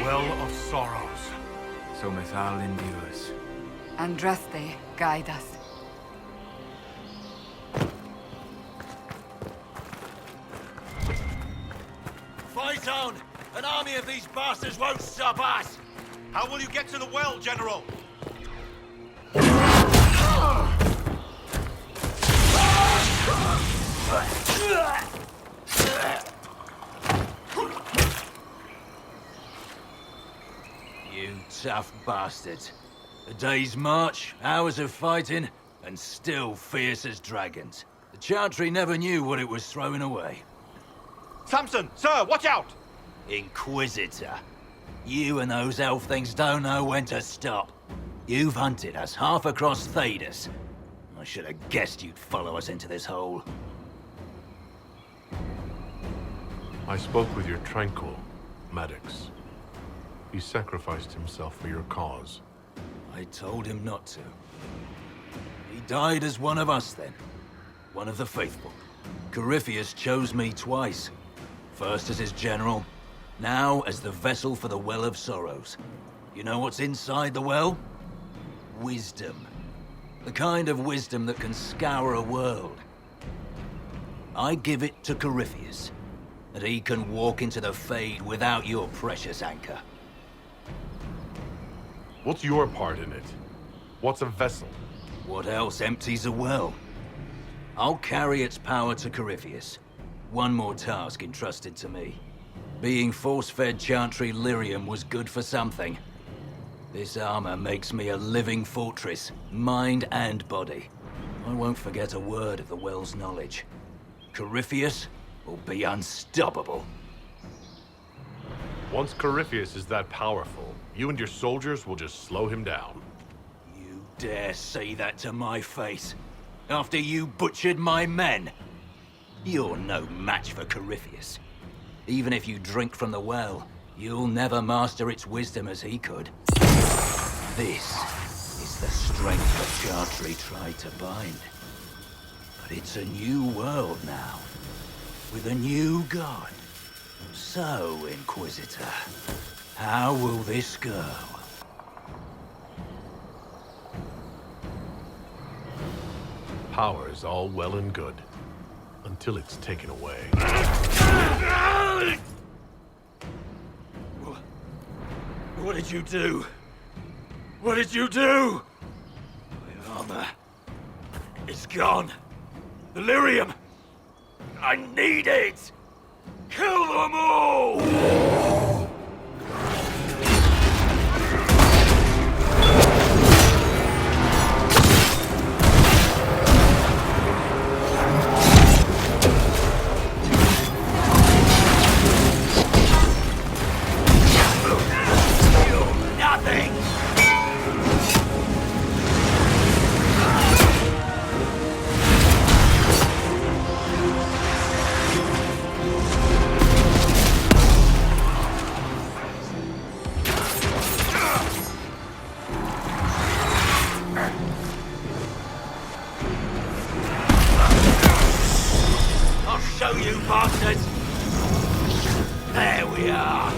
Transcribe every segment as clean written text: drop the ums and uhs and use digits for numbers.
Well of Sorrows. So Mithal endures. Andraste, guide us. Fight on! An army of these bastards won't stop us! How will you get to the well, General? You tough bastards. A day's march, hours of fighting, and still fierce as dragons. The Chantry never knew what it was throwing away. Samson, sir, watch out! Inquisitor. You and those elf things don't know when to stop. You've hunted us half across Thedas. I should have guessed you'd follow us into this hole. I spoke with your Tranquil, Maddox. He sacrificed himself for your cause. I told him not to. He died as one of us then. One of the faithful. Corypheus chose me twice. First as his general, now as the vessel for the Well of Sorrows. You know what's inside the well? Wisdom. The kind of wisdom that can scour a world. I give it to Corypheus, that he can walk into the Fade without your precious anchor. What's your part in it? What's a vessel? What else empties a well? I'll carry its power to Corypheus. One more task entrusted to me. Being force-fed Chantry lyrium was good for something. This armor makes me a living fortress, mind and body. I won't forget a word of the well's knowledge. Corypheus will be unstoppable. Once Corypheus is that powerful, you and your soldiers will just slow him down. You dare say that to my face? After you butchered my men? You're no match for Corypheus. Even if you drink from the well, you'll never master its wisdom as he could. This is the strength the Chantry tried to bind. But it's a new world now, with a new god. So, Inquisitor, how will this go? Power is all well and good, until it's taken away. What did you do? What did you do? My armor. It's gone. The lyrium. I need it! Kill them all! Nothing! I'll show you, bastards! There we are!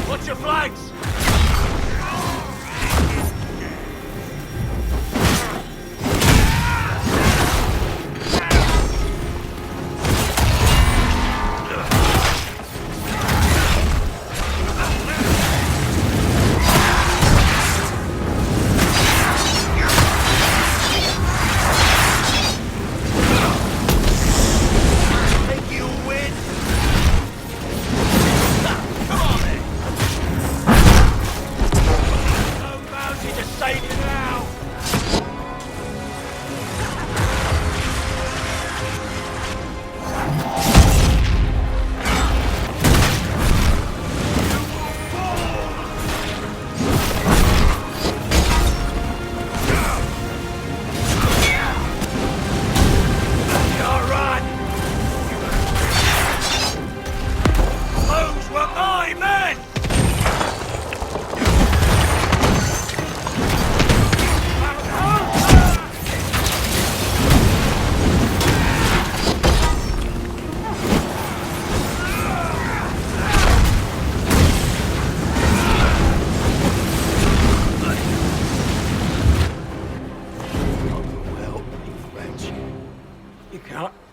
Watch your flanks! Think you'll win? Come on then!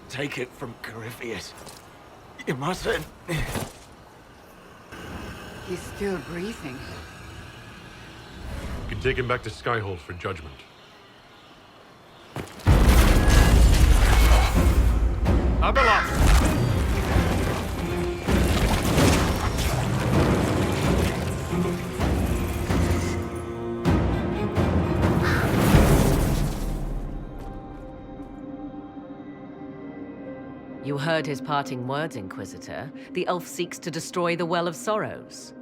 take it from Corypheus. You mustn't. He's still breathing. You can take him back to Skyhold for judgment. Abeloth! You heard his parting words, Inquisitor. The elf seeks to destroy the Well of Sorrows.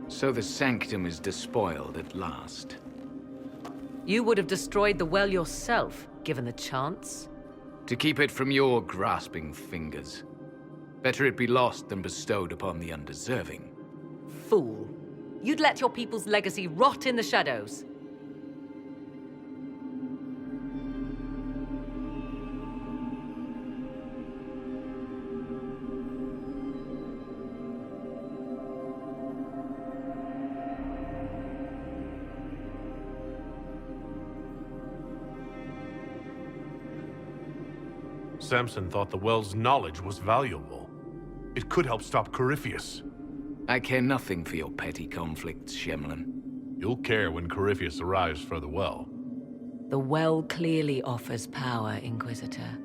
So the sanctum is despoiled at last. You would have destroyed the well yourself, given the chance. To keep it from your grasping fingers. Better it be lost than bestowed upon the undeserving. Fool. You'd let your people's legacy rot in the shadows. Samson thought the well's knowledge was valuable. It could help stop Corypheus. I care nothing for your petty conflicts, Shemlin. You'll care when Corypheus arrives for the well. The well clearly offers power, Inquisitor.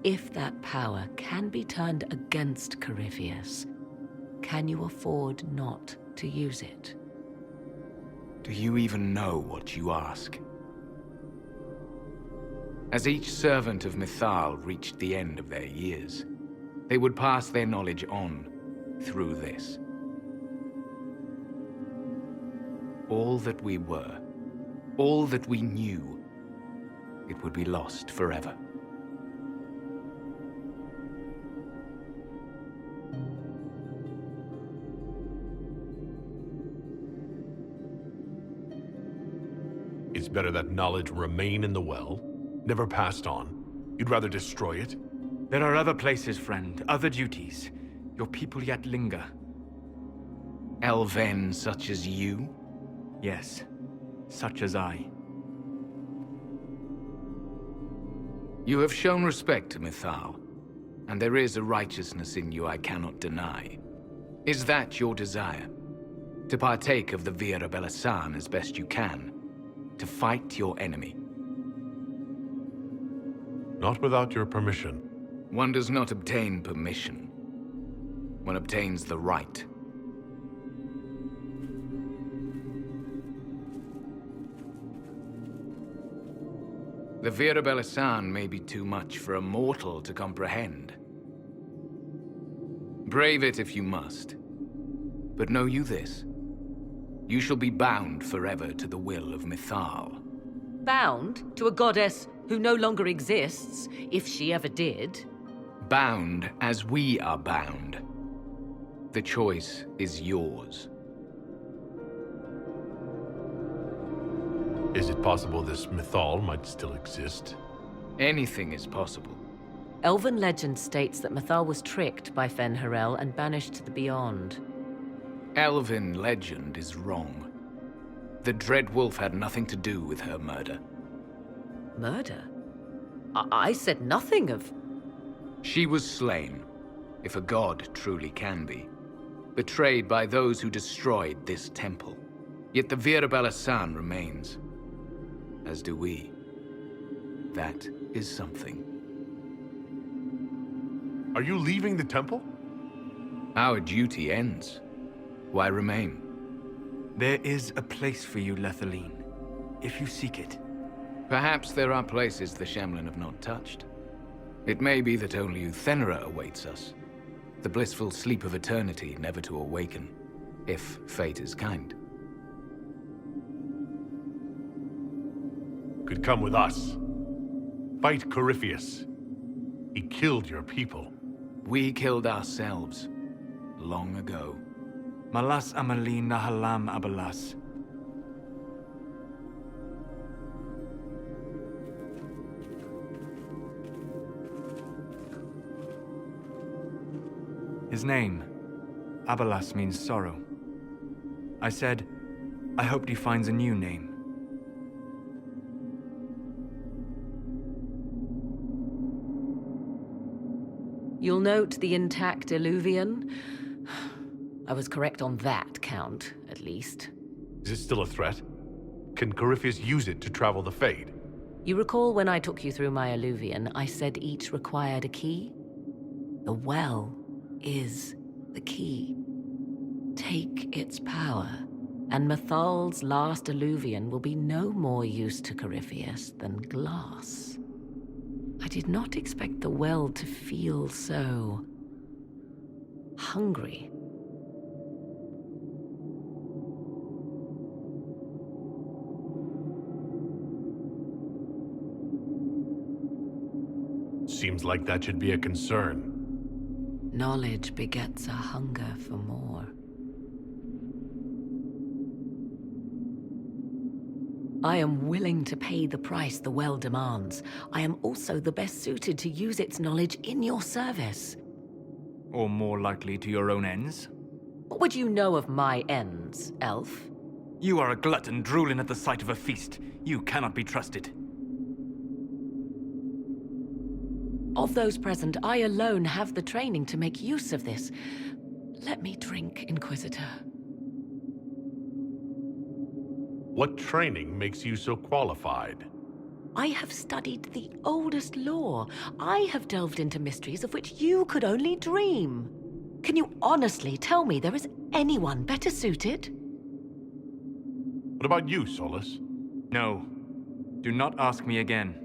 If that power can be turned against Corypheus, can you afford not to use it? Do you even know what you ask? As each servant of Mythal reached the end of their years, they would pass their knowledge on through this. All that we were, all that we knew, it would be lost forever. It's better that knowledge remain in the well, never passed on. You'd rather destroy it? There are other places, friend, other duties. Your people yet linger. Elven such as you? Yes, such as I. You have shown respect to Mythal, and there is a righteousness in you I cannot deny. Is that your desire? To partake of the Via Belasan as best you can? To fight your enemy? Not without your permission. One does not obtain permission. One obtains the right. The Via Belasan may be too much for a mortal to comprehend. Brave it if you must. But know you this. You shall be bound forever to the will of Mythal. Bound to a goddess who no longer exists, if she ever did. Bound as we are bound. The choice is yours. Is it possible this Mythal might still exist? Anything is possible. Elven legend states that Mythal was tricked by Fen-Harel and banished to the Beyond. Elven legend is wrong. The Dreadwolf had nothing to do with her murder. Murder? I said nothing of... She was slain, if a god truly can be. Betrayed by those who destroyed this temple. Yet the Via Belasan remains. As do we. That is something. Are you leaving the temple? Our duty ends. Why remain? There is a place for you, Lethaline, if you seek it. Perhaps there are places the Shemlin have not touched. It may be that only Uthenera awaits us. The blissful sleep of eternity, never to awaken, if fate is kind. Could come with us. Fight Corypheus. He killed your people. We killed ourselves, long ago. Malas Amalin Nahalam Abalas. His name, Abalas, means sorrow. I said, I hoped he finds a new name. You'll note the intact Illuvian. I was correct on that count, at least. Is it still a threat? Can Corypheus use it to travel the Fade? You recall when I took you through my Illuvian, I said each required a key? The well is the key. Take its power, and Mythal's last Illuvian will be no more use to Corypheus than glass. I did not expect the well to feel so hungry. Seems like that should be a concern. Knowledge begets a hunger for more. I am willing to pay the price the well demands. I am also the best suited to use its knowledge in your service. Or more likely to your own ends? What would you know of my ends, elf? You are a glutton drooling at the sight of a feast. You cannot be trusted. Of those present, I alone have the training to make use of this. Let me drink, Inquisitor. What training makes you so qualified? I have studied the oldest lore. I have delved into mysteries of which you could only dream. Can you honestly tell me there is anyone better suited? What about you, Solus? No. Do not ask me again.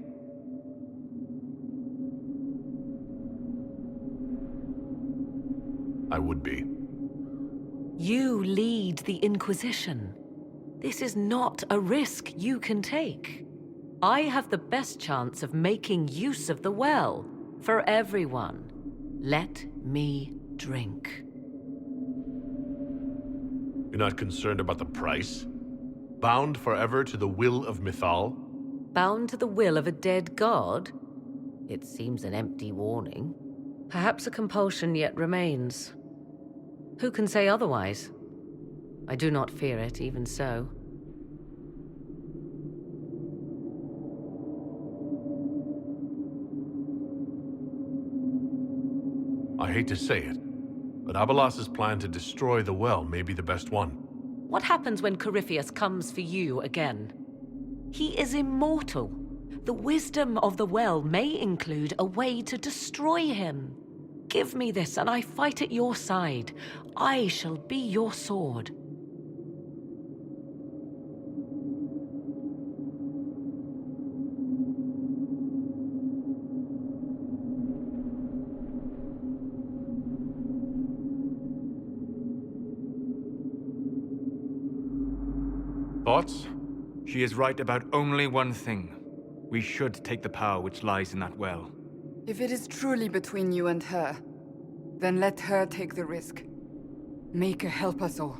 I would be. You lead the Inquisition. This is not a risk you can take. I have the best chance of making use of the well for everyone. Let me drink. You're not concerned about the price? Bound forever to the will of Mythal? Bound to the will of a dead god? It seems an empty warning. Perhaps a compulsion yet remains. Who can say otherwise? I do not fear it, even so. I hate to say it, but Abelas's plan to destroy the well may be the best one. What happens when Corypheus comes for you again? He is immortal. The wisdom of the well may include a way to destroy him. Give me this, and I fight at your side. I shall be your sword. Thoughts? She is right about only one thing. We should take the power which lies in that well. If it is truly between you and her, then let her take the risk. Make her help us all.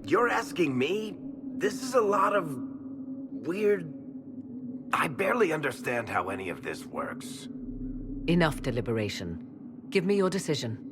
You're asking me? This is a lot of... weird... I barely understand how any of this works. Enough deliberation. Give me your decision.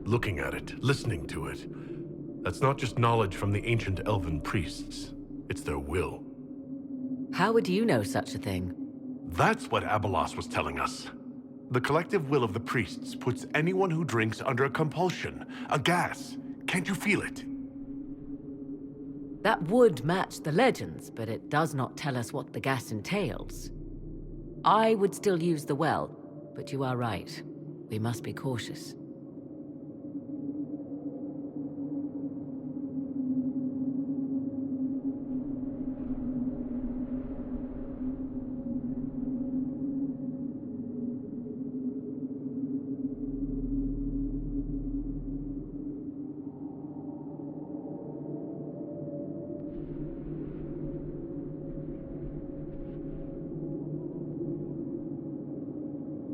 looking at it, listening to it. That's not just knowledge from the ancient elven priests. It's their will. How would you know such a thing? That's what Abelos was telling us. The collective will of the priests puts anyone who drinks under a compulsion, a gas. Can't you feel it? That would match the legends, but it does not tell us what the gas entails. I would still use the well, but you are right. We must be cautious.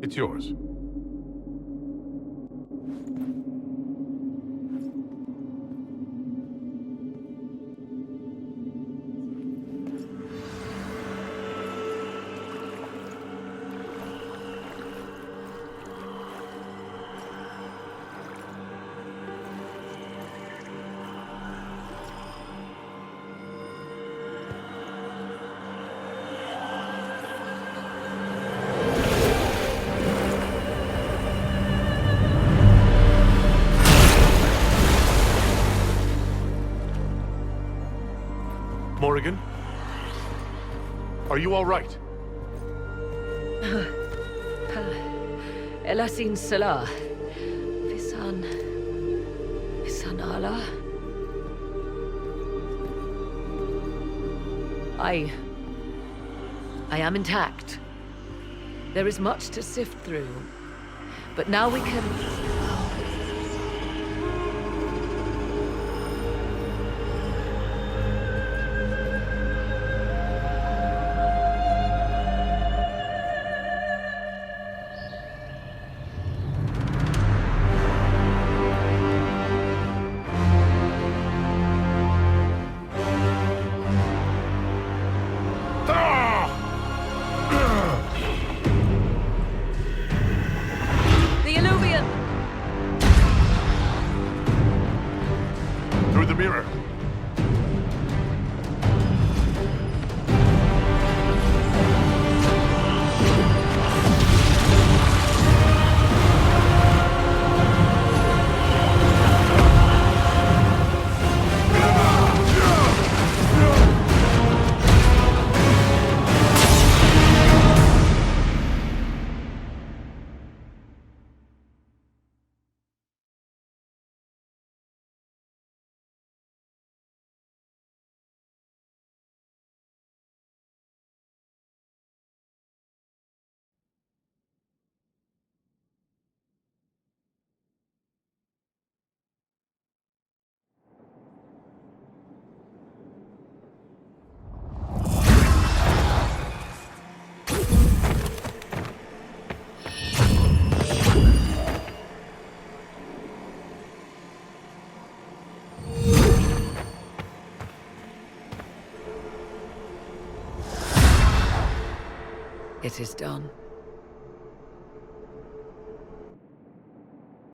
It's yours. Morrigan? Are you all right? Elasin Salah. Visan Allah. I am intact. There is much to sift through, but now we can... Through the mirror. It is done.